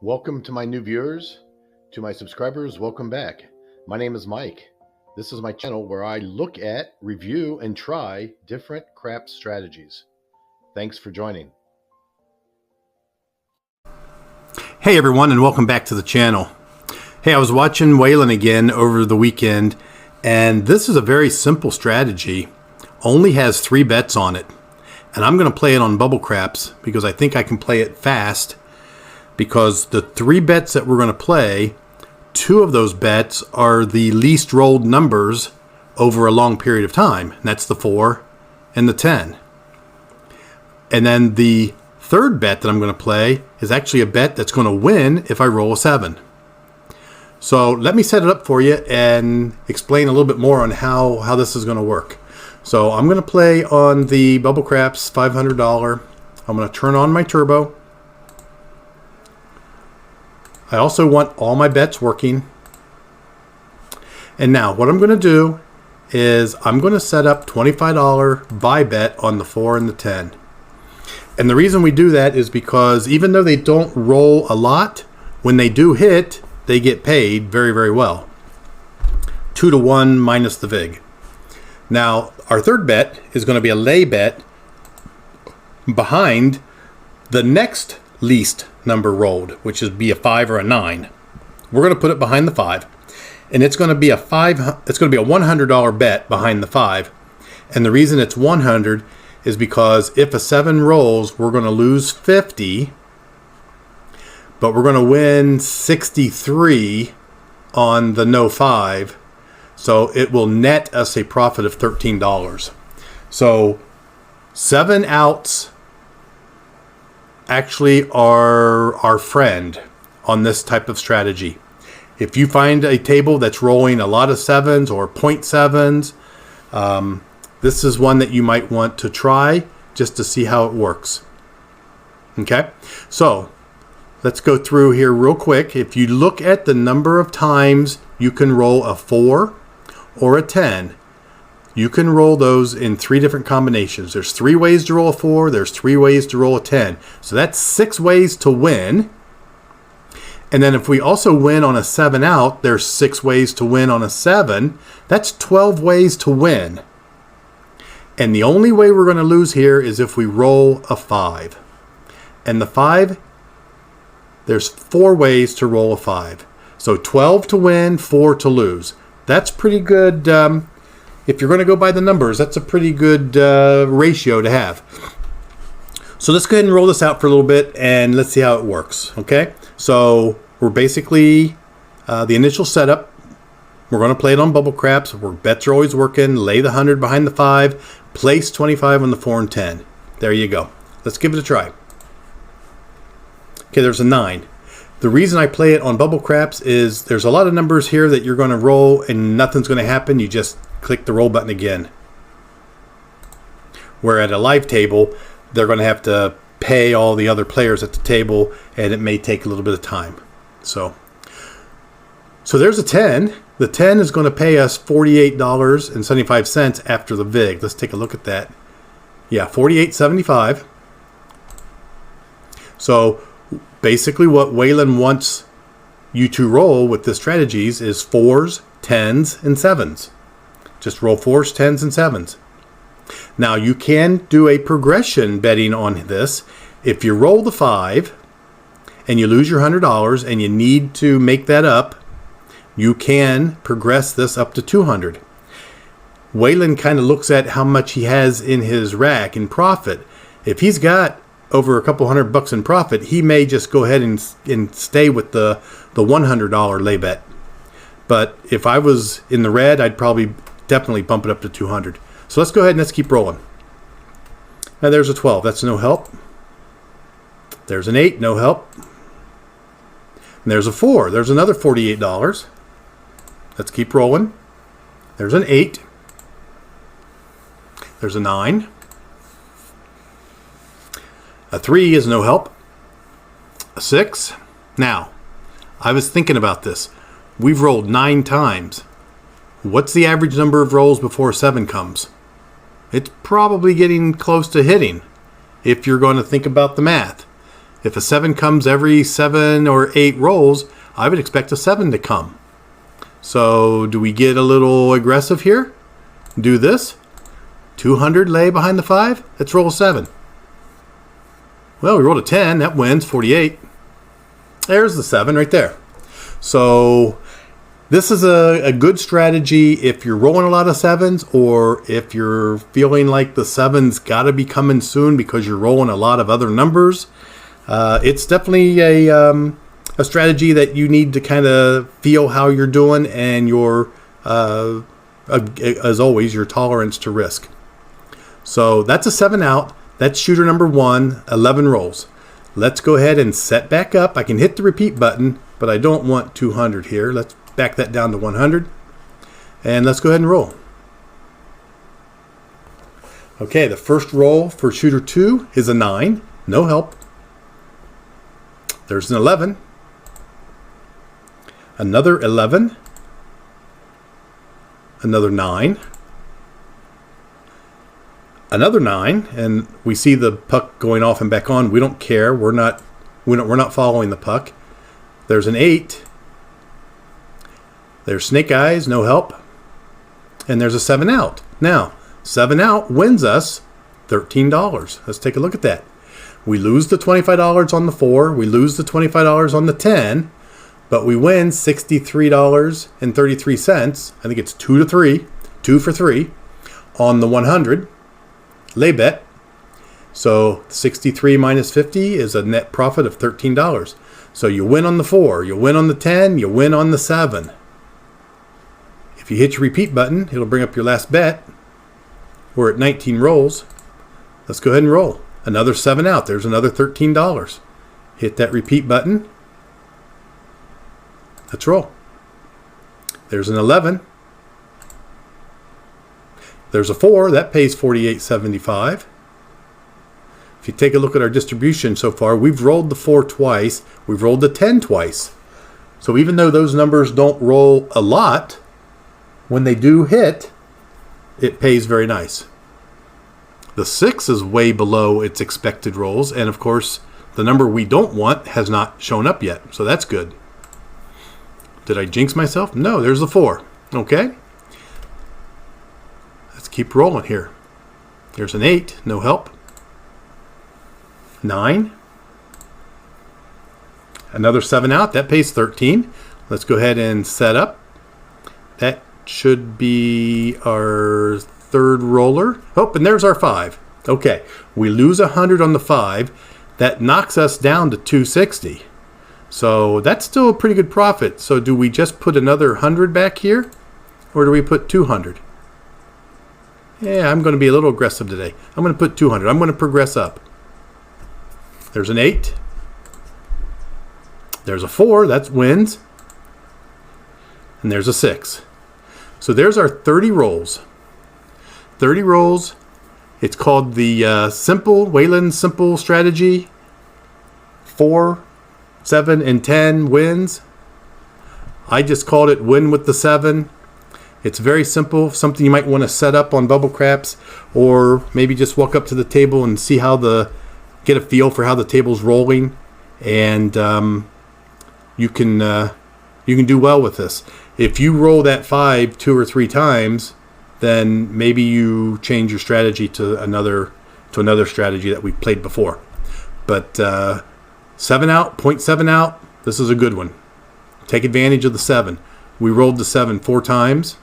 Welcome to my new viewers, to my subscribers, welcome back. My name is Mike. This is my channel where I look at, review, and try different craps strategies. Thanks for joining. Hey everyone, and welcome back to the channel. Hey, I was watching Waylan again over the weekend, and this is a very simple strategy. Only has 3 bets on it. And I'm going to play it on bubble craps because I think I can play it fast, because the 3 bets that we're going to play, 2 of those bets are the least rolled numbers over a long period of time. And that's the 4 and the 10. And then the third bet that I'm going to play is actually a bet that's going to win if I roll a 7. So let me set it up for you and explain a little bit more on how this is going to work. So I'm going to play on the bubble craps $500. I'm going to turn on my turbo. I also want all my bets working. And now what I'm going to do is I'm going to set up $25 buy bet on the 4 and the 10. And the reason we do that is because even though they don't roll a lot, when they do hit, they get paid very, very well. 2 to 1 minus the VIG. Now, our third bet is going to be a lay bet behind the next least number rolled, which is be a 5 or a 9. We're going to put it behind the 5, and it's going to be a $100 bet behind the 5. And the reason it's 100 is because if a 7 rolls, we're going to lose 50, but we're going to win 63 on the no 5. So it will net us a profit of $13. So 7 outs actually are our friend on this type of strategy. If you find a table that's rolling a lot of 7s or 0.7s, this is one that you might want to try just to see how it works. Okay, so let's go through here real quick. If you look at the number of times you can roll a 4 or a 10, you can roll those in 3 different combinations. There's 3 ways to roll a 4, there's 3 ways to roll a 10. So that's 6 ways to win. And then if we also win on a 7 out, there's 6 ways to win on a 7. That's 12 ways to win. And the only way we're going to lose here is if we roll a 5. And the 5, there's 4 ways to roll a 5. So 12 to win, 4 to lose. That's pretty good. If you're going to go by the numbers, that's a pretty good ratio to have. So let's go ahead and roll this out for a little bit and let's see how it works. Okay, so we're basically the initial setup. We're going to play it on bubble craps where bets are always working. Lay the 100 behind the 5. Place 25 on the 4 and 10. There you go. Let's give it a try. Okay, there's a 9. The reason I play it on bubble craps is there's a lot of numbers here that you're going to roll and nothing's going to happen. You just click the roll button again. Where at a live table, they're going to have to pay all the other players at the table, and it may take a little bit of time. So there's a 10. The 10 is going to pay us $48.75 after the VIG. Let's take a look at that. Yeah, $48.75. So basically what Waylan wants you to roll with the strategies is 4s, 10s, and 7s. Just roll 4s, 10s, and 7s. Now you can do a progression betting on this. If you roll the 5 and you lose your $100 and you need to make that up, you can progress this up to 200. Waylan kind of looks at how much he has in his rack in profit. If he's got over a couple $100 in profit, he may just go ahead and stay with the $100 lay bet. But if I was in the red, I'd probably definitely bump it up to 200. So let's go ahead and let's keep rolling. Now there's a 12. That's no help. There's an 8. No help. And there's a 4. There's another $48. Let's keep rolling. There's an 8. There's a 9. A 3 is no help. A 6. Now, I was thinking about this. We've rolled 9 times. What's the average number of rolls before 7 comes? It's probably getting close to hitting if you're going to think about the math. If a 7 comes every 7 or 8 rolls, I would expect a 7 to come. So do we get a little aggressive here? Do this. 200 lay behind the 5. Let's roll a 7. Well, we rolled a 10. That wins, 48. There's the 7 right there. So this is a good strategy if you're rolling a lot of 7s, or if you're feeling like the 7's got to be coming soon because you're rolling a lot of other numbers. It's definitely a strategy that you need to kind of feel how you're doing and your, as always, your tolerance to risk. So that's a 7 out. That's shooter number 1, 11 rolls. Let's go ahead and set back up. I can hit the repeat button, but I don't want 200 here. Let's back that down to 100. And let's go ahead and roll. Okay, the first roll for shooter 2 is a 9. No help. There's an 11. Another 11. Another 9. Another 9, and we see the puck going off and back on. We don't care. We're not following the puck. There's an 8. There's snake eyes, no help. And there's a 7 out. Now, 7 out wins us $13. Let's take a look at that. We lose the $25 on the 4. We lose the $25 on the 10. But we win $63.33. I think it's 2 to 3. 2 for 3 on the 100. Lay bet. So 63 minus 50 is a net profit of $13. So you win on the 4, you win on the 10, you win on the 7. If you hit your repeat button, it'll bring up your last bet. We're at 19 rolls. Let's go ahead and roll. Another 7 out. There's another $13. Hit that repeat button. Let's roll. There's an 11. There's a 4. That pays $48.75. If you take a look at our distribution so far, we've rolled the 4 twice. We've rolled the 10 twice. So even though those numbers don't roll a lot, when they do hit, it pays very nice. The 6 is way below its expected rolls. And of course, the number we don't want has not shown up yet. So that's good. Did I jinx myself? No, there's the 4. Okay. Let's keep rolling here. There's an 8. No help. 9. Another 7 out. That pays 13. Let's go ahead and set up. That should be our third roller. Oh, and there's our 5. Okay. We lose 100 on the 5. That knocks us down to 260. So that's still a pretty good profit. So do we just put another 100 back here? Or do we put 200? Yeah, I'm going to be a little aggressive today. I'm going to put 200. I'm going to progress up. There's an 8. There's a 4. That wins. And there's a 6. So there's our 30 rolls. 30 rolls. It's called the Waylan Simple Strategy. 4, 7, and 10 wins. I just called it win with the 7. It's very simple, something you might want to set up on Bubble Craps, or maybe just walk up to the table and see how get a feel for how the table's rolling, and you can do well with this. If you roll that 5 2 or 3 times, then maybe you change your strategy to another strategy that we played before. But 7 out, 0.7 out, this is a good one. Take advantage of the 7. We rolled the 7 4 times.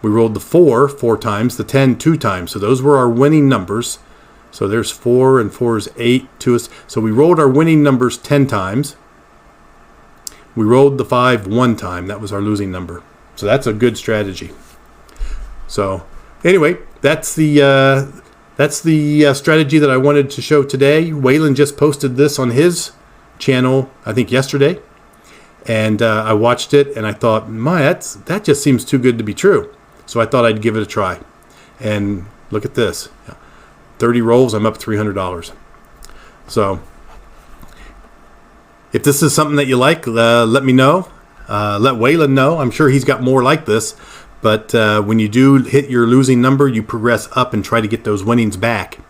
We rolled the 4 4 times, the 10 2 times. So those were our winning numbers. So there's 4, and 4 is 8 to us. So we rolled our winning numbers 10 times. We rolled the 5 1 time. That was our losing number. So that's a good strategy. So anyway, that's the strategy that I wanted to show today. Waylan just posted this on his channel, I think yesterday. And I watched it and I thought, that just seems too good to be true. So I thought I'd give it a try. And look at this. 30 rolls, I'm up $300. So if this is something that you like, let me know. Let Waylan know. I'm sure he's got more like this. But when you do hit your losing number, you progress up and try to get those winnings back.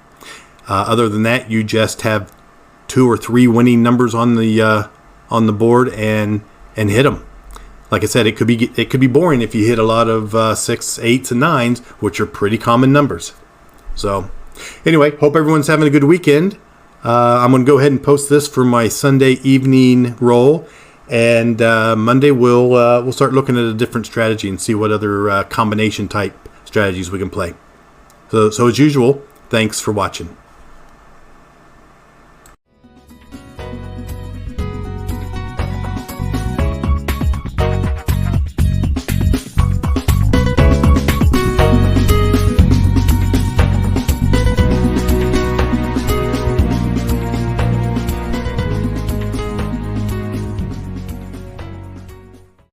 Other than that, you just have 2 or 3 winning numbers on the board and hit them. Like I said, it could be boring if you hit a lot of 6s, 8s, and 9s, which are pretty common numbers. So anyway, hope everyone's having a good weekend. I'm going to go ahead and post this for my Sunday evening roll, and Monday we'll start looking at a different strategy and see what other combination type strategies we can play. So as usual, thanks for watching.